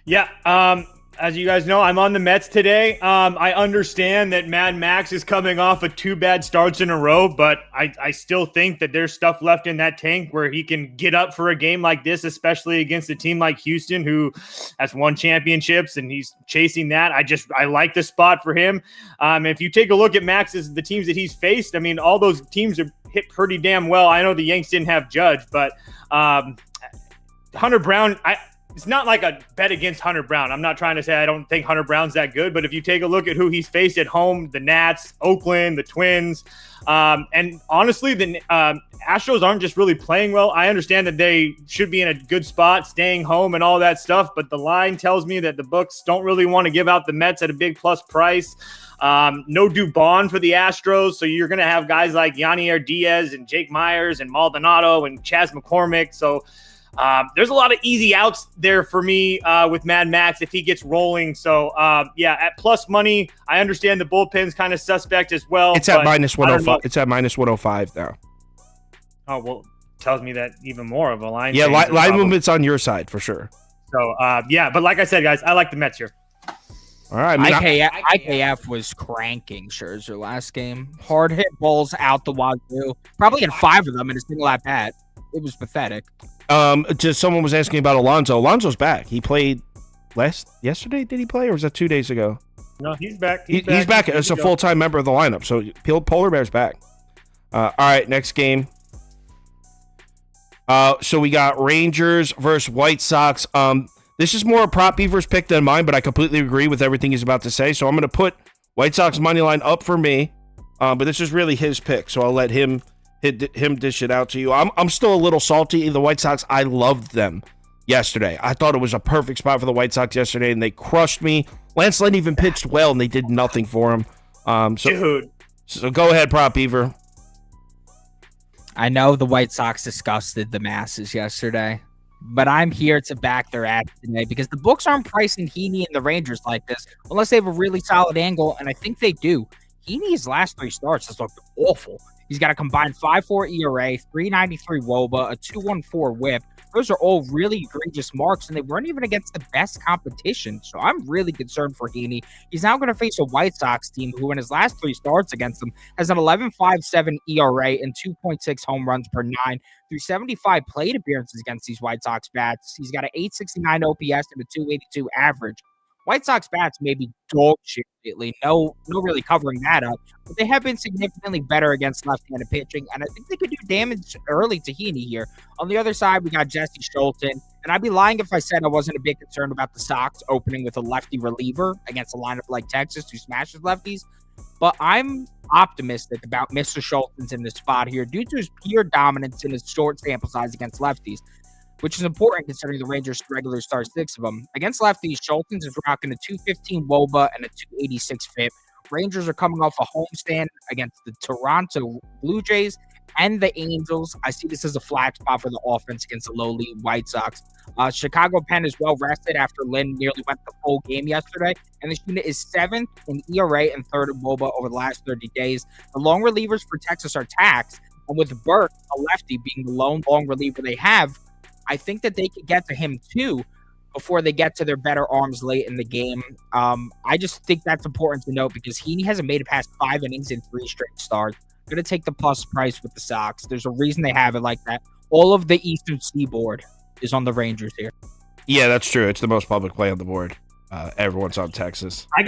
Speaker 4: Yeah, as you guys know, I'm on the Mets today. I understand that Mad Max is coming off of 2 bad starts in a row, but I still think that there's stuff left in that tank where he can get up for a game like this, especially against a team like Houston, who has won championships and he's chasing that. I like the spot for him. If you take a look at the teams that he's faced, I mean, all those teams are hit pretty damn well. I know the Yanks didn't have Judge, but Hunter Brown, it's not like a bet against Hunter Brown. I'm not trying to say I don't think Hunter Brown's that good, but if you take a look at who he's faced at home, the Nats, Oakland, the Twins, and honestly, the Astros aren't just really playing well. I understand that they should be in a good spot, staying home and all that stuff, but the line tells me that the books don't really want to give out the Mets at a big plus price. No Dubon for the Astros, so you're going to have guys like Yanier Diaz and Jake Myers and Maldonado and Chas McCormick, so there's a lot of easy outs there for me with Mad Max if he gets rolling. So, at plus money, I understand the bullpen's kind of suspect as well.
Speaker 1: It's at minus 105. It's at minus 105 now.
Speaker 4: Oh, well, tells me that even more of a line.
Speaker 1: Yeah, line movement's on your side for sure.
Speaker 4: So, but like I said, guys, I like the Mets here.
Speaker 1: All right. I mean,
Speaker 3: IKF was cranking Scherzer last game. Hard hit balls out the wazoo. Probably had 5 of them in a single at bat. It was pathetic.
Speaker 1: Just someone was asking about Alonso. Alonso's back. He played yesterday. Did he play, or was that 2 days ago?
Speaker 4: No, he's back.
Speaker 1: He's back as a full-time member of the lineup. So Polar Bear's back. All right, next game. So we got Rangers versus White Sox. This is more a prop Beaver's pick than mine, but I completely agree with everything he's about to say. So I'm going to put White Sox money line up for me. But this is really his pick, so I'll let him dish it out to you. I'm still a little salty. The White Sox, I loved them yesterday. I thought it was a perfect spot for the White Sox yesterday, and they crushed me. Lance Lynn even pitched well, and they did nothing for him. So go ahead, prop Beaver.
Speaker 3: I know the White Sox disgusted the masses yesterday, but I'm here to back their ass today because the books aren't pricing Heaney and the Rangers like this unless they have a really solid angle, and I think they do. Heaney's last 3 starts has looked awful. He's got a combined 5.4 ERA, 3.93 WOBA, a 2.14 WHIP. Those are all really egregious marks, and they weren't even against the best competition. So I'm really concerned for Heaney. He's now going to face a White Sox team who, in his last 3 starts against them, has an 11.57 ERA and 2.6 home runs per 9 through 75 plate appearances against these White Sox bats. He's got an 869 OPS and a 282 average. White Sox bats may be dog shit lately. No really covering that up. But they have been significantly better against left-handed pitching, and I think they could do damage early to Heaney here. On the other side, we got Jesse Scholten, and I'd be lying if I said I wasn't a bit concerned about the Sox opening with a lefty reliever against a lineup like Texas who smashes lefties. But I'm optimistic about Mr. Scholten's in this spot here due to his pure dominance in his short sample size against lefties, which is important considering the Rangers regularly start 6 of them. Against lefties, Scholten's is rocking a 215 WOBA and a 286 FIP. Rangers are coming off a homestand against the Toronto Blue Jays and the Angels. I see this as a flag spot for the offense against the lowly White Sox. Chicago Penn is well rested after Lynn nearly went the full game yesterday, and this unit is 7th in ERA and 3rd in WOBA over the last 30 days. The long relievers for Texas are taxed, and with Burke, a lefty, being the lone long reliever they have, I think that they could get to him too before they get to their better arms late in the game. I just think that's important to note because he hasn't made it past 5 innings in 3 straight starts. Going to take the plus price with the Sox. There's a reason they have it like that. All of the Eastern Seaboard is on the Rangers here.
Speaker 1: Yeah, that's true. It's the most public play on the board. Everyone's on Texas.
Speaker 4: I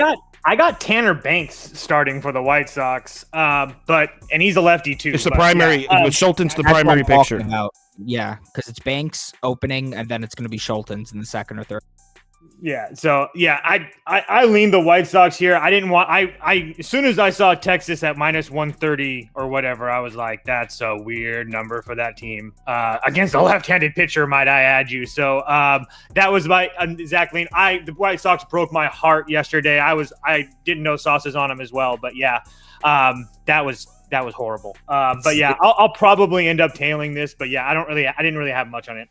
Speaker 4: got Tanner Banks starting for the White Sox, and he's a lefty too.
Speaker 1: It's the primary. Schulten's the primary picture.
Speaker 3: Yeah, because it's Banks opening, and then it's going to be Scholten's in the 2nd or 3rd.
Speaker 4: Yeah, so yeah, I leaned the White Sox here. I didn't want I as soon as I saw Texas at minus 130 or whatever, I was like, that's a weird number for that team against a left-handed pitcher, might I add you. So that was my exact lean. The White Sox broke my heart yesterday. I didn't know sauces on them as well, but yeah, that was horrible. But yeah, I'll probably end up tailing this. But yeah, I didn't really have much on it.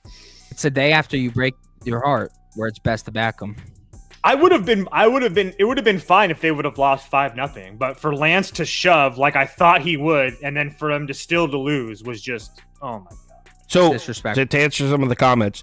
Speaker 3: It's a day after you break your heart where it's best to back them.
Speaker 4: It would have been fine if they would have lost 5-0. But for Lance to shove like I thought he would, and then for him to still to lose was just, oh my god.
Speaker 1: So to answer some of the comments,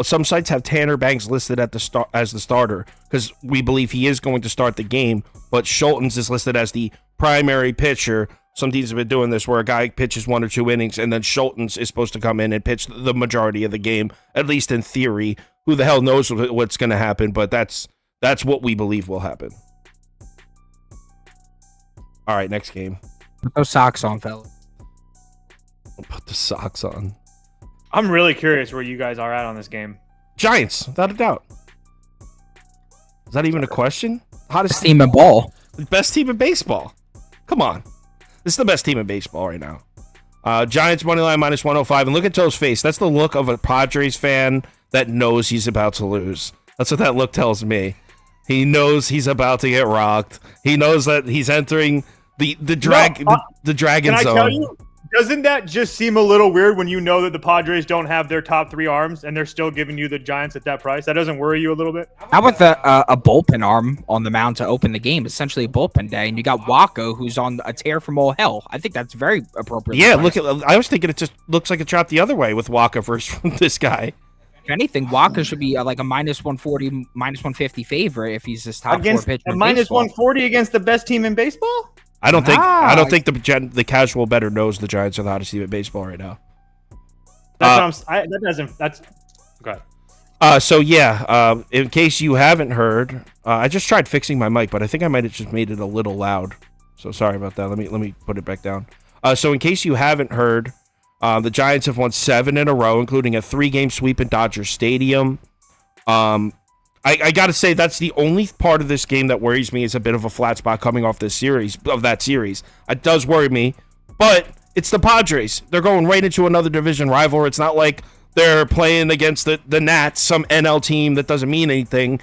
Speaker 1: some sites have Tanner Banks listed at the as the starter because we believe he is going to start the game, but Schulten's is listed as the primary pitcher. Some teams have been doing this where a guy pitches 1 or 2 innings and then Schulten's is supposed to come in and pitch the majority of the game, at least in theory. Who the hell knows what's going to happen, but that's what we believe will happen. All right, next game.
Speaker 3: Put those socks on, fella.
Speaker 1: Put the socks on.
Speaker 4: I'm really curious where you guys are at on this game.
Speaker 1: Giants, without a doubt. Is that even a question?
Speaker 3: Hottest team in ball.
Speaker 1: Best team in baseball. Come on. This is the best team in baseball right now. Giants money line minus 105. And look at Joe's face. That's the look of a Padres fan that knows he's about to lose. That's what that look tells me. He knows he's about to get rocked. He knows that he's entering the dragon zone. Can I tell you,
Speaker 4: doesn't that just seem a little weird when you know that the Padres don't have their top 3 arms and they're still giving you the Giants at that price? That doesn't worry you a little bit?
Speaker 3: How about a bullpen arm on the mound to open the game? Essentially a bullpen day, and you got Waka, who's on a tear from all hell. I think that's very appropriate.
Speaker 1: Yeah, I was thinking it just looks like a shot the other way with Waka versus this guy.
Speaker 3: If anything, Walker should be like a minus 140, minus 150 favorite if he's this top
Speaker 4: Against
Speaker 3: 4 pitcher.
Speaker 4: a
Speaker 3: in
Speaker 4: minus
Speaker 3: baseball.
Speaker 4: 140 against the best team in baseball?
Speaker 1: I don't think the casual bettor knows the Giants are the hottest team in baseball right now.
Speaker 4: That's okay.
Speaker 1: So yeah, in case you haven't heard, I just tried fixing my mic, but I think I might have just made it a little loud. So sorry about that. Let me put it back down. So in case you haven't heard, the Giants have won 7 in a row, including a 3-game sweep in Dodger Stadium. I got to say that's the only part of this game that worries me is a bit of a flat spot coming off that series. It does worry me, but it's the Padres. They're going right into another division rival. It's not like they're playing against the Nats, some NL team that doesn't mean anything.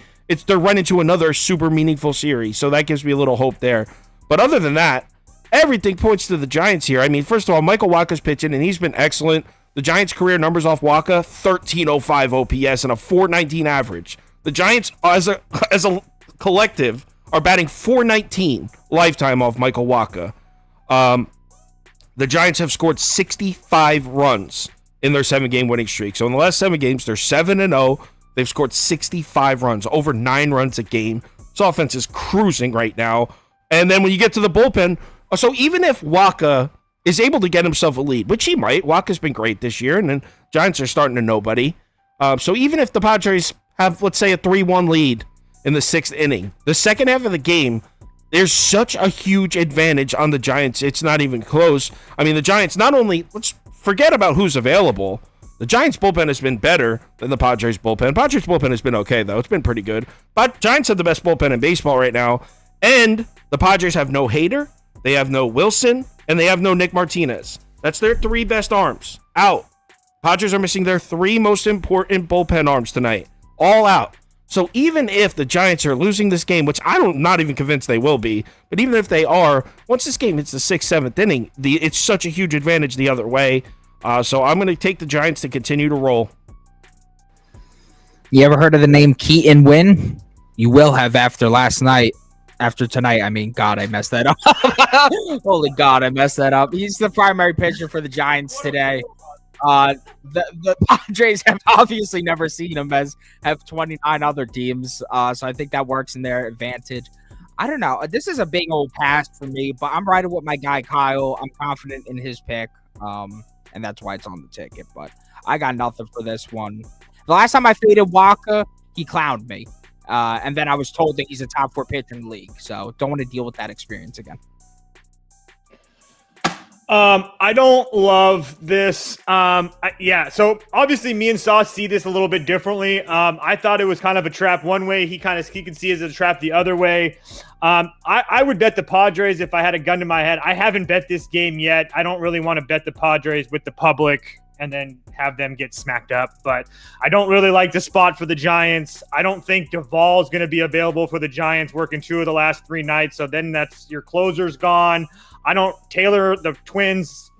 Speaker 1: They're running into another super meaningful series, so that gives me a little hope there. But other than that, everything points to the Giants here. I mean, first of all, Michael Wacha's pitching, and he's been excellent. The Giants' career numbers off Wacha, 1305 OPS and a 419 average. The Giants, as a collective, are batting 419 lifetime off Michael Wacha. The Giants have scored 65 runs in their 7-game winning streak. So in the last 7 games, they're 7-0. They've scored 65 runs, over 9 runs a game. This offense is cruising right now. And then when you get to the bullpen, so even if Wacha is able to get himself a lead, which he might, Wacha's been great this year, and then Giants are starting to nobody. So even if the Padres have, let's say, a 3-1 lead in the 6th inning, the second half of the game, there's such a huge advantage on the Giants. It's not even close. I mean, the Giants not only, let's forget about who's available. The Giants bullpen has been better than the Padres bullpen. Padres bullpen has been okay, though. It's been pretty good. But Giants have the best bullpen in baseball right now. And the Padres have no Hader, they have no Wilson, and they have no Nick Martinez. That's their 3 best arms out. Padres are missing their 3 most important bullpen arms tonight. All out. So even if the Giants are losing this game, which I'm not even convinced they will be, but even if they are, once this game hits the 6th, 7th inning, it's such a huge advantage the other way. So I'm going to take the Giants to continue to roll.
Speaker 3: You ever heard of the name Keaton Wynn? You will have after last night. After tonight, I mean, God, I messed that up. Holy God, I messed that up. He's the primary pitcher for the Giants today. The Padres have obviously never seen him, as have 29 other teams. So I think that works in their advantage. I don't know. This is a big old pass for me, but I'm riding with my guy Kyle. I'm confident in his pick, and that's why it's on the ticket. But I got nothing for this one. The last time I faded Wacha, he clowned me. And then I was told that he's a top 4 pitcher in the league. So don't want to deal with that experience again.
Speaker 4: I don't love this. So obviously me and Sauce see this a little bit differently. I thought it was kind of a trap one way. He could see it as a trap the other way. I would bet the Padres if I had a gun to my head. I haven't bet this game yet. I don't really want to bet the Padres with the public and then have them get smacked up. But I don't really like the spot for the Giants. I don't think Duvall is going to be available for the Giants, working 2 of the last 3 nights. So then that's your closer's gone. Taylor, the Twins,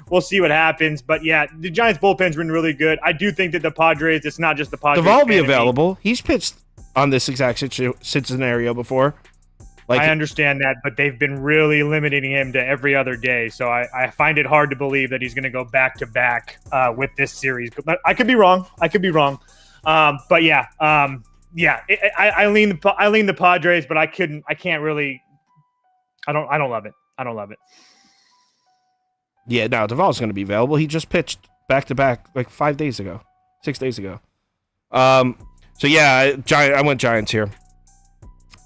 Speaker 4: we'll see what happens. But yeah, the Giants bullpen's been really good. I do think that the Padres, it's not just the Padres.
Speaker 1: Duvall will be available. He's pitched on this exact scenario before.
Speaker 4: I understand that, but they've been really limiting him to every other day. So I find it hard to believe that he's going to go back-to-back with this series. But I could be wrong. But yeah, I lean the Padres, but I can't really. I don't love it. I don't love it.
Speaker 1: Yeah, no, Duvall's going to be available. He just pitched back-to-back like 6 days ago. So yeah, I went Giants here.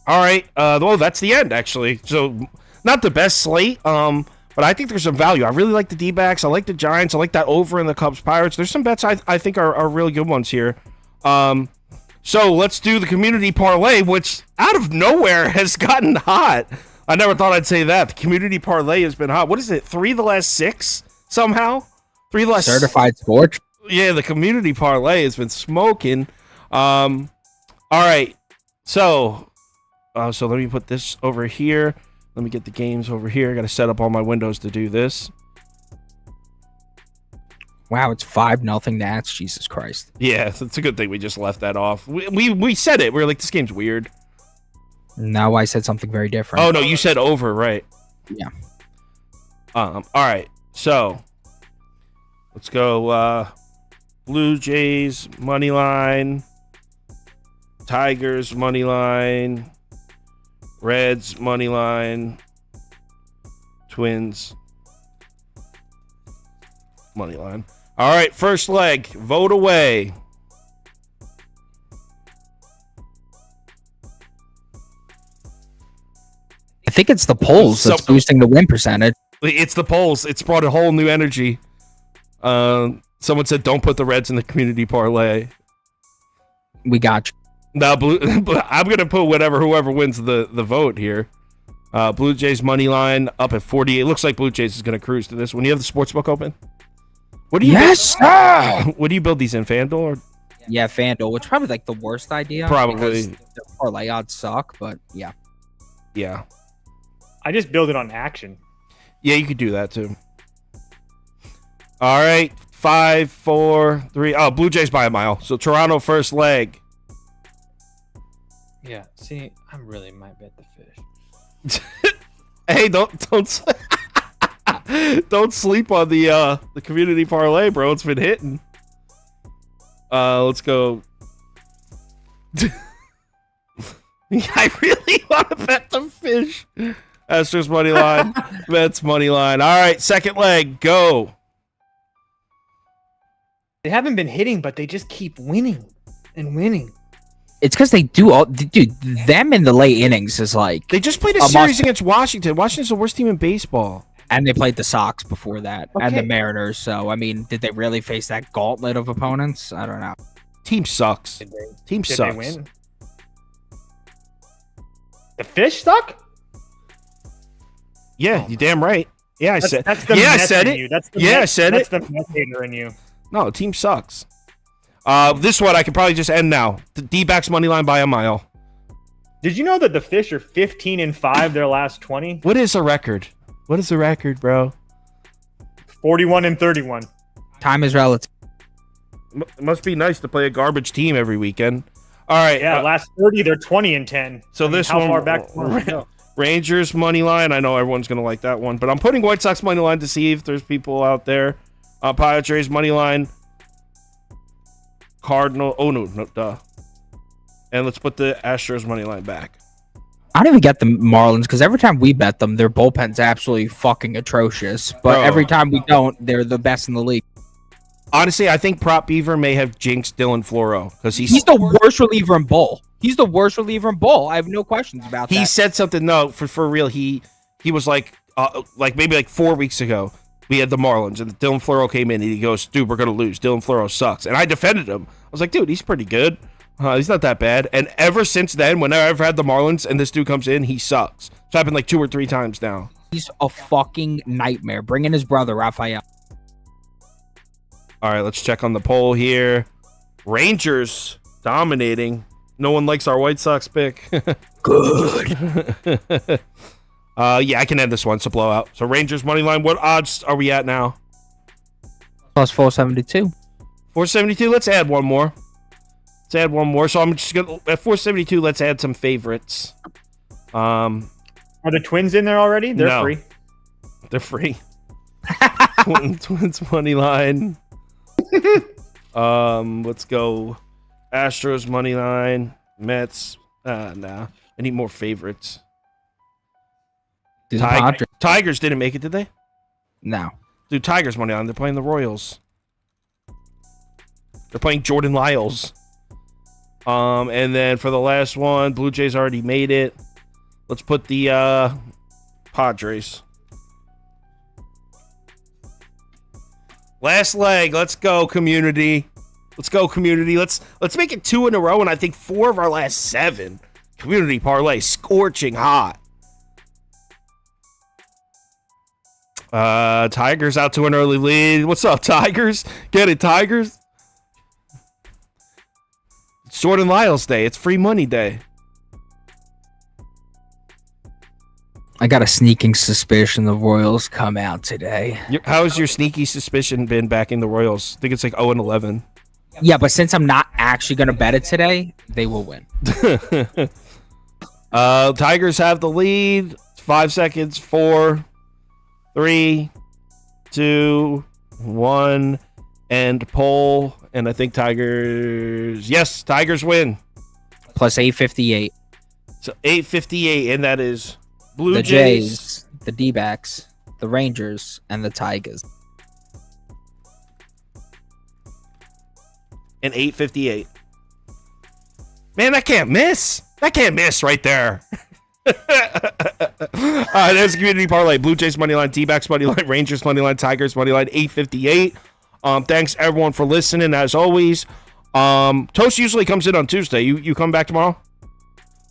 Speaker 1: All right. Well, that's the end, actually. So not the best slate, but I think there's some value. I really like the D-backs. I like the Giants. I like that over in the Cubs-Pirates. There's some bets I think are really good ones here. So let's do the community parlay, which out of nowhere has gotten hot. I never thought I'd say that. The community parlay has been hot. What is it? 3 of the last 6 somehow? 3 of the last
Speaker 3: certified sports.
Speaker 1: Yeah, the community parlay has been smoking. All right. So let me put this over here. Let me get the games over here. I got to set up all my windows to do this.
Speaker 3: Wow, it's 5-0 Nats. Jesus Christ.
Speaker 1: Yeah, it's a good thing we just left that off. We said it. We were like, this game's weird.
Speaker 3: No, I said something very different.
Speaker 1: Oh, no, you said over, right?
Speaker 3: Yeah.
Speaker 1: All right. So let's go. Blue Jays money line. Tigers money line. Reds money line. Twins money line. All right, first leg. Vote away.
Speaker 3: I think it's the polls that's boosting the win percentage.
Speaker 1: It's the polls. It's brought a whole new energy. Someone said, "Don't put the Reds in the community parlay."
Speaker 3: We got you.
Speaker 1: Now, I'm gonna put whoever wins the vote here. Blue Jays money line up at 48. It looks like Blue Jays is gonna cruise to this one. You have the sportsbook open? What do you?
Speaker 3: Yes, sir.
Speaker 1: What do you build these in, FanDuel? Or?
Speaker 3: Yeah, FanDuel, which is probably like the worst idea.
Speaker 1: Probably.
Speaker 3: The parlay odds suck, but yeah.
Speaker 1: Yeah.
Speaker 4: I just build it on action.
Speaker 1: Yeah, you could do that too. All right, 5, 4, 3. Oh, Blue Jays by a mile. So Toronto first leg.
Speaker 5: Yeah, see, I really might bet the fish.
Speaker 1: Hey, don't don't sleep on the community parlay, bro. It's been hitting. Let's go. I really want to bet the fish. Astros money line, Mets money line. All right, second leg, go.
Speaker 5: They haven't been hitting, but they just keep winning and winning.
Speaker 3: It's because they do all, dude. Them in the late innings is like
Speaker 1: They just played a series against Washington. Washington's the worst team in baseball.
Speaker 3: and they played the Sox before that and the
Speaker 5: Okay.
Speaker 3: Mariners. So I mean, did they really face that gauntlet of opponents? I don't know.
Speaker 1: Team sucks. Team
Speaker 4: Did
Speaker 1: sucks.
Speaker 4: they win? The fish suck?
Speaker 1: Yeah, you damn right. Yeah, I said.
Speaker 4: That's the
Speaker 1: Yeah, I
Speaker 4: Mets
Speaker 1: said
Speaker 4: in
Speaker 1: it.
Speaker 4: you. That's the
Speaker 1: Yeah, I
Speaker 4: Mets-
Speaker 1: said
Speaker 4: that's
Speaker 1: it.
Speaker 4: the Mets hater in you.
Speaker 1: No, team sucks. This one I could probably just end now. The D-backs money line by a mile.
Speaker 4: Did you know that the fish are 15-5 their last 20?
Speaker 1: What is the record? What is the record, bro?
Speaker 4: 41-31.
Speaker 3: Time is relative.
Speaker 1: It must be nice to play a garbage team every weekend. All right.
Speaker 4: Yeah, last 30 they're 20-10.
Speaker 1: So this
Speaker 4: how
Speaker 1: one,
Speaker 4: far back? do you wanna go?
Speaker 1: Rangers money line. I know everyone's gonna like that one, but I'm putting White Sox money line to see if there's people out there. Padres money line. Cardinal. Oh no, duh. And let's put the Astros money line back.
Speaker 3: I don't even get the Marlins because every time we bet them, their bullpen's absolutely fucking atrocious. But
Speaker 1: Bro.
Speaker 3: every time we don't, they're the best in the league.
Speaker 1: Honestly, I think Prop Beaver may have jinxed Dylan Floro because
Speaker 3: He's the worst reliever in Bull. He's the worst reliever in Bull. I have no questions about that.
Speaker 1: He said something. No, for real. He was like maybe like 4 weeks ago. We had the Marlins and Dylan Floro came in and he goes, "Dude, we're gonna lose. Dylan Floro sucks." And I defended him. I was like, "Dude, he's pretty good. He's not that bad." And ever since then, whenever I've had the Marlins and this dude comes in, he sucks. It's happened like 2 or 3 times now.
Speaker 3: He's a fucking nightmare. Bring in his brother, Raphael.
Speaker 1: All right, let's check on the poll here. Rangers dominating. No one likes our White Sox pick.
Speaker 3: Good.
Speaker 1: Yeah, I can end this one. It's a blowout. So Rangers money line. What odds are we at now?
Speaker 3: Plus 472.
Speaker 1: 472. Let's add one more. Let's add one more. So I'm just gonna at 472. Let's add some favorites.
Speaker 4: Are the Twins in there already? They're
Speaker 1: No.
Speaker 4: free.
Speaker 1: They're free. Twins money line. Let's go. Astros money line. Mets. Nah. I need more favorites.
Speaker 3: Dude, the Padres-
Speaker 1: Tigers didn't make it, did they?
Speaker 3: No.
Speaker 1: Dude, Tigers money line. They're playing the Royals. They're playing Jordan Lyles. And then for the last one, Blue Jays already made it. Let's put the Padres. Last leg. Let's go, community. Let's go, community. Let's make it 2 in a row, and I think 4 of our last 7. Community parlay, scorching hot. Tigers out to an early lead. What's up, Tigers? Get it, Tigers? It's Jordan Lyles Day. It's free money day.
Speaker 3: I got a sneaking suspicion the Royals come out today.
Speaker 1: How's your sneaky suspicion been backing the Royals? I think it's like 0-11.
Speaker 3: Yeah, but since I'm not actually going to bet it today, they will win.
Speaker 1: Tigers have the lead. 5 seconds. 4, 3, 2, 1. end poll, and I think Tigers. Yes, Tigers win.
Speaker 3: Plus 858.
Speaker 1: So 858, and that is Blue
Speaker 3: The
Speaker 1: Jays.
Speaker 3: Jays, the D-backs, the Rangers, and the Tigers.
Speaker 1: And 858. Man, that can't miss. That can't miss right there. There's a community parlay. Blue Jays money line, D-backs money line, Rangers money line, Tigers money line, 858. Thanks everyone for listening as always. Toast usually comes in on Tuesday. You come back tomorrow?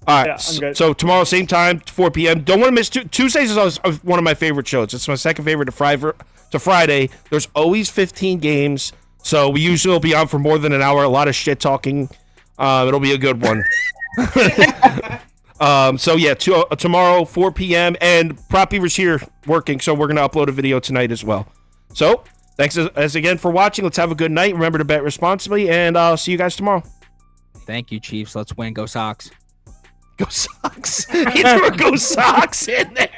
Speaker 1: All right.
Speaker 4: Yeah, I'm good.
Speaker 1: So tomorrow, same time, 4 p.m. Don't want to miss Tuesdays is always one of my favorite shows. It's my second favorite to Friday. There's always 15 games, so we usually will be on for more than an hour. A lot of shit talking. It'll be a good one. So yeah, tomorrow 4 p.m. and Prop Beaver's here working, so we're gonna upload a video tonight as well. So thanks as again for watching. Let's have a good night. Remember to bet responsibly, and I'll see you guys tomorrow.
Speaker 3: Thank you, Chiefs. Let's win. Go Sox.
Speaker 1: Go Sox. He threw a Go Sox in there.